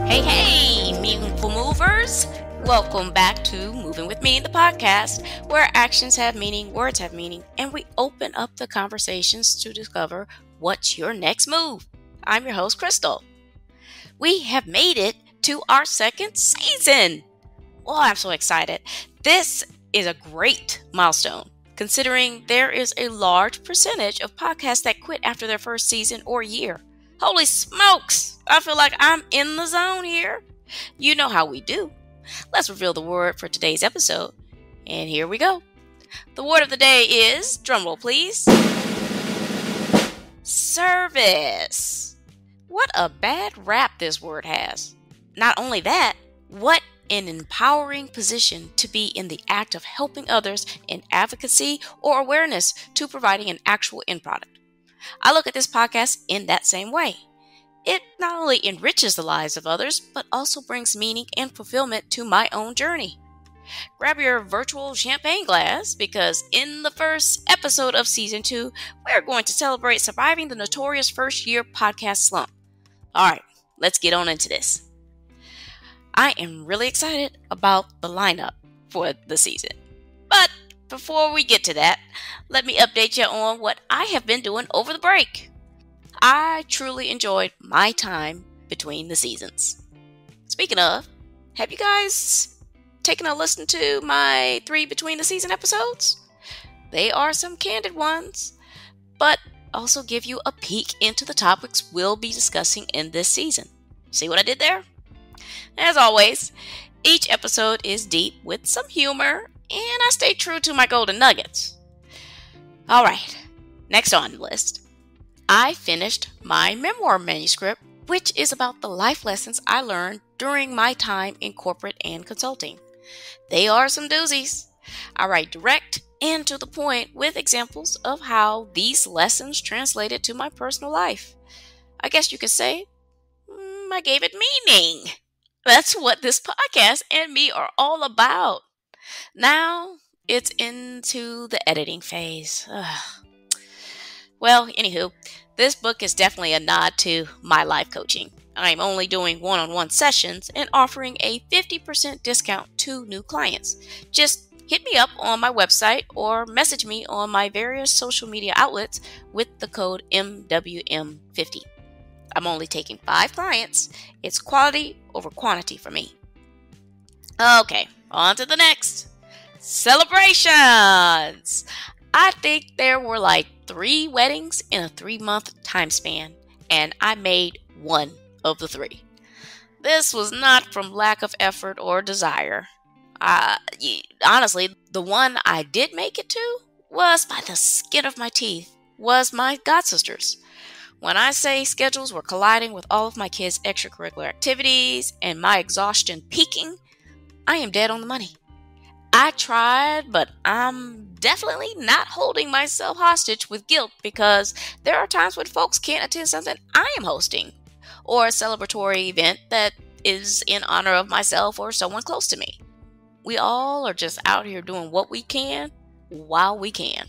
Hey, hey, meaningful movers. Welcome back to Moving with Me, the podcast where actions have meaning, words have meaning, and we open up the conversations to discover what's your next move. I'm your host, Crystal. We have made it to our second season. Oh, I'm so excited. This is a great milestone, considering there is a large percentage of podcasts that quit after their first season or year. Holy smokes! I feel like I'm in the zone here. You know how we do. Let's reveal the word for today's episode. And here we go. The word of the day is, drumroll please, service. What a bad rap this word has. Not only that, what an empowering position to be in the act of helping others in advocacy or awareness to providing an actual end product. I look at this podcast in that same way. It not only enriches the lives of others, but also brings meaning and fulfillment to my own journey. Grab your virtual champagne glass because in the first episode of Season 2, we're going to celebrate surviving the notorious first-year podcast slump. All right, let's get on into this. I am really excited about the lineup for the season. But before we get to that, let me update you on what I have been doing over the break. I truly enjoyed my time between the seasons. Speaking of, have you guys taken a listen to my 3 between the season episodes? They are some candid ones, but also give you a peek into the topics we'll be discussing in this season. See what I did there? As always, each episode is deep with some humor, and I stay true to my golden nuggets. Alright, next on the list. I finished my memoir manuscript, which is about the life lessons I learned during my time in corporate and consulting. They are some doozies. I write direct and to the point with examples of how these lessons translated to my personal life. I guess you could say, I gave it meaning. That's what this podcast and me are all about. Now, it's into the editing phase. Well, anywho, this book is definitely a nod to my life coaching. I'm only doing one-on-one sessions and offering a 50% discount to new clients. Just hit me up on my website or message me on my various social media outlets with the code MWM50. I'm only taking 5 clients. It's quality over quantity for me. Okay, on to the next. Celebrations! I think there were like 3 weddings in a 3-month time span, and I made 1 of the 3. This was not from lack of effort or desire. Honestly, the one I did make it to was by the skin of my teeth, was my godsisters. When I say schedules were colliding with all of my kids' extracurricular activities and my exhaustion peaking, I am dead on the money. I tried, but I'm definitely not holding myself hostage with guilt because there are times when folks can't attend something I am hosting or a celebratory event that is in honor of myself or someone close to me. We all are just out here doing what we can while we can.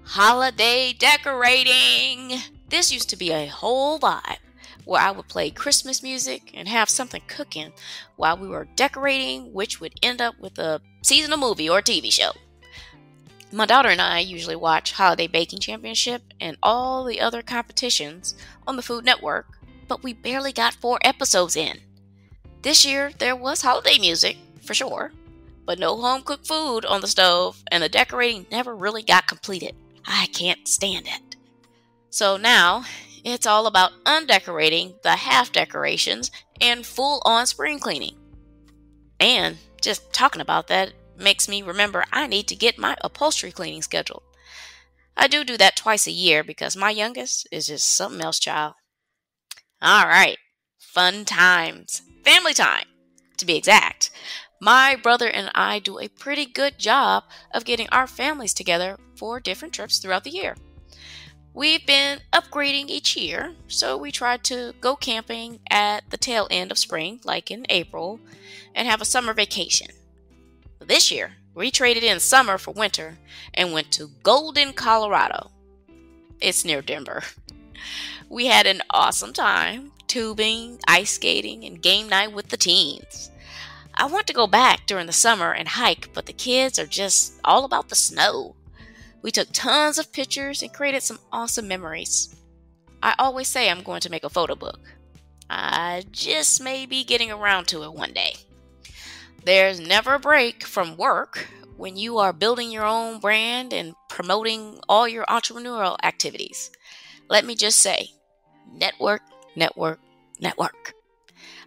Holiday decorating. This used to be a whole vibe where I would play Christmas music and have something cooking while we were decorating, which would end up with a seasonal movie or TV show. My daughter and I usually watch Holiday Baking Championship and all the other competitions on the Food Network, but we barely got 4 episodes in. This year, there was holiday music, for sure, but no home-cooked food on the stove, and the decorating never really got completed. I can't stand it. So now, it's all about undecorating the half decorations and full-on spring cleaning. And just talking about that makes me remember I need to get my upholstery cleaning scheduled. I do that twice a year because my youngest is just something else, child. All right, fun times. Family time, to be exact. My brother and I do a pretty good job of getting our families together for different trips throughout the year. We've been upgrading each year, so we try to go camping at the tail end of spring, like in April, and have a summer vacation. This year, we traded in summer for winter and went to Golden, Colorado. It's near Denver. We had an awesome time tubing, ice skating, and game night with the teens. I want to go back during the summer and hike, but the kids are just all about the snow. We took tons of pictures and created some awesome memories. I always say I'm going to make a photo book. I just may be getting around to it one day. There's never a break from work when you are building your own brand and promoting all your entrepreneurial activities. Let me just say, network, network, network.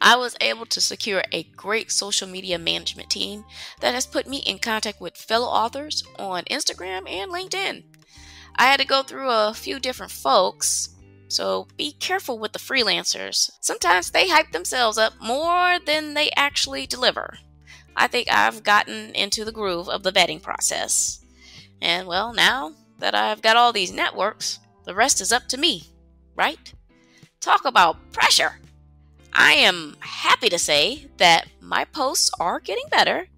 I was able to secure a great social media management team that has put me in contact with fellow authors on Instagram and LinkedIn. I had to go through a few different folks, so be careful with the freelancers. Sometimes they hype themselves up more than they actually deliver. I think I've gotten into the groove of the vetting process. And well, now that I've got all these networks, the rest is up to me, right? Talk about pressure. I am happy to say that my posts are getting better.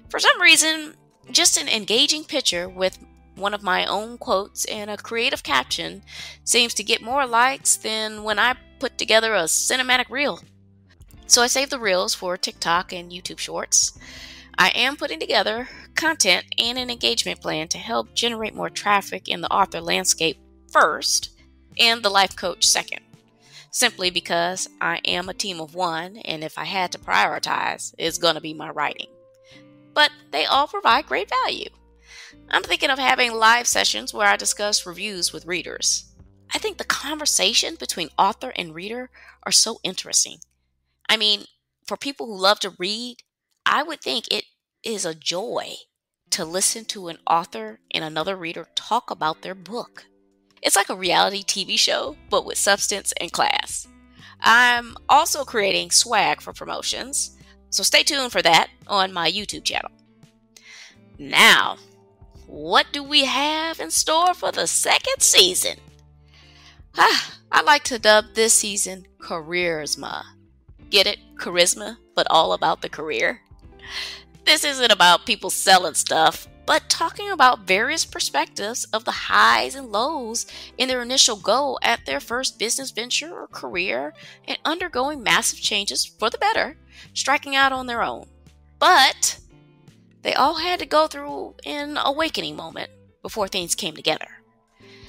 For some reason, just an engaging picture with one of my own quotes and a creative caption seems to get more likes than when I put together a cinematic reel. So I save the reels for TikTok and YouTube Shorts. I am putting together content and an engagement plan to help generate more traffic in the author landscape first and the life coach second. Simply because I am a team of one, and if I had to prioritize, it's going to be my writing. But they all provide great value. I'm thinking of having live sessions where I discuss reviews with readers. I think the conversation between author and reader are so interesting. I mean, for people who love to read, I would think it is a joy to listen to an author and another reader talk about their book. It's like a reality TV show, but with substance and class. I'm also creating swag for promotions, so stay tuned for that on my YouTube channel. Now, what do we have in store for the second season? I like to dub this season Careersma. Get it? Charisma, but all about the career. This isn't about people selling stuff, but talking about various perspectives of the highs and lows in their initial go at their first business venture or career and undergoing massive changes for the better, striking out on their own. But they all had to go through an awakening moment before things came together.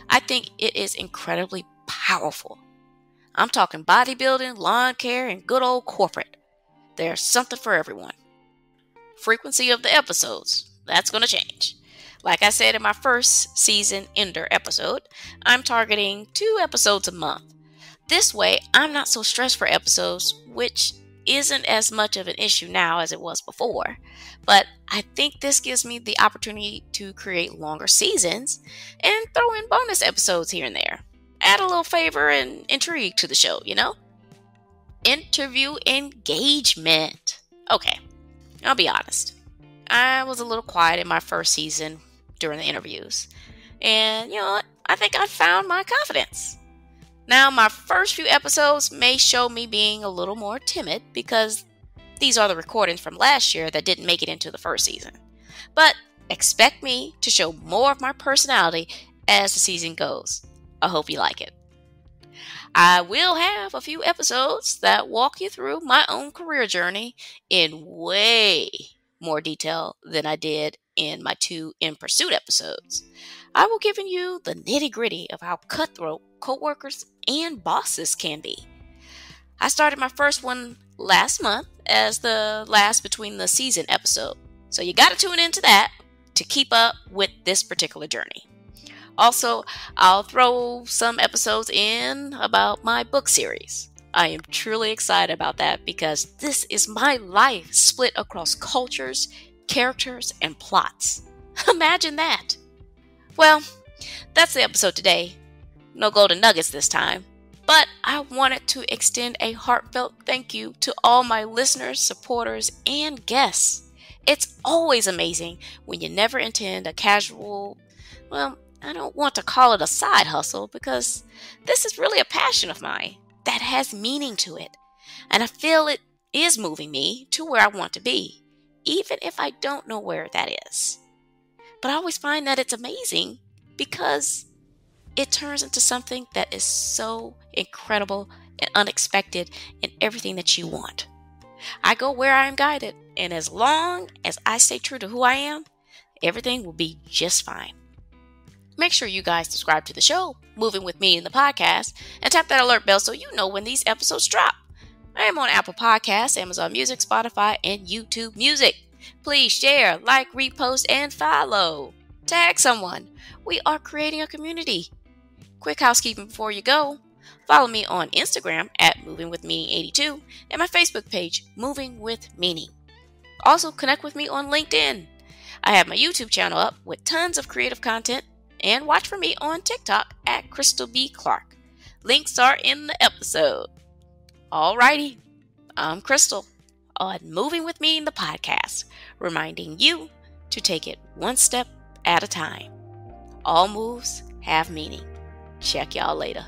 I think it is incredibly powerful. I'm talking bodybuilding, lawn care, and good old corporate. There's something for everyone. Frequency of the episodes, that's going to change. Like I said in my first season ender episode, I'm targeting 2 episodes a month. This way, I'm not so stressed for episodes, which isn't as much of an issue now as it was before. But I think this gives me the opportunity to create longer seasons and throw in bonus episodes here and there. Add a little flavor and intrigue to the show, you know? Interview engagement. Okay, I'll be honest. I was a little quiet in my first season during the interviews. And you know what? I think I found my confidence. Now, my first few episodes may show me being a little more timid because these are the recordings from last year that didn't make it into the first season. But expect me to show more of my personality as the season goes. I hope you like it. I will have a few episodes that walk you through my own career journey in way more detail than I did in my 2 In Pursuit episodes. I will give you the nitty-gritty of how cutthroat coworkers and bosses can be. I started my first one last month as the last between the season episode, so you gotta tune into that to keep up with this particular journey. Also, I'll throw some episodes in about my book series. I am truly excited about that because this is my life split across cultures, characters, and plots. Imagine that. Well, that's the episode today. No golden nuggets this time, but I wanted to extend a heartfelt thank you to all my listeners, supporters, and guests. It's always amazing when you never intend a casual, I don't want to call it a side hustle because this is really a passion of mine that has meaning to it. And I feel it is moving me to where I want to be, even if I don't know where that is. But I always find that it's amazing because it turns into something that is so incredible and unexpected in everything that you want. I go where I am guided, and as long as I stay true to who I am, everything will be just fine. Make sure you guys subscribe to the show, Moving With Me in the podcast, and tap that alert bell so you know when these episodes drop. I am on Apple Podcasts, Amazon Music, Spotify, and YouTube Music. Please share, like, repost, and follow. Tag someone. We are creating a community. Quick housekeeping before you go. Follow me on Instagram at MovingWithMeaning82 and my Facebook page, Moving With Meaning. Also, connect with me on LinkedIn. I have my YouTube channel up with tons of creative content, and watch for me on TikTok at Crystal B. Clark. Links are in the episode. Alrighty, I'm Crystal on Moving With Me in the podcast, reminding you to take it one step at a time. All moves have meaning. Check y'all later.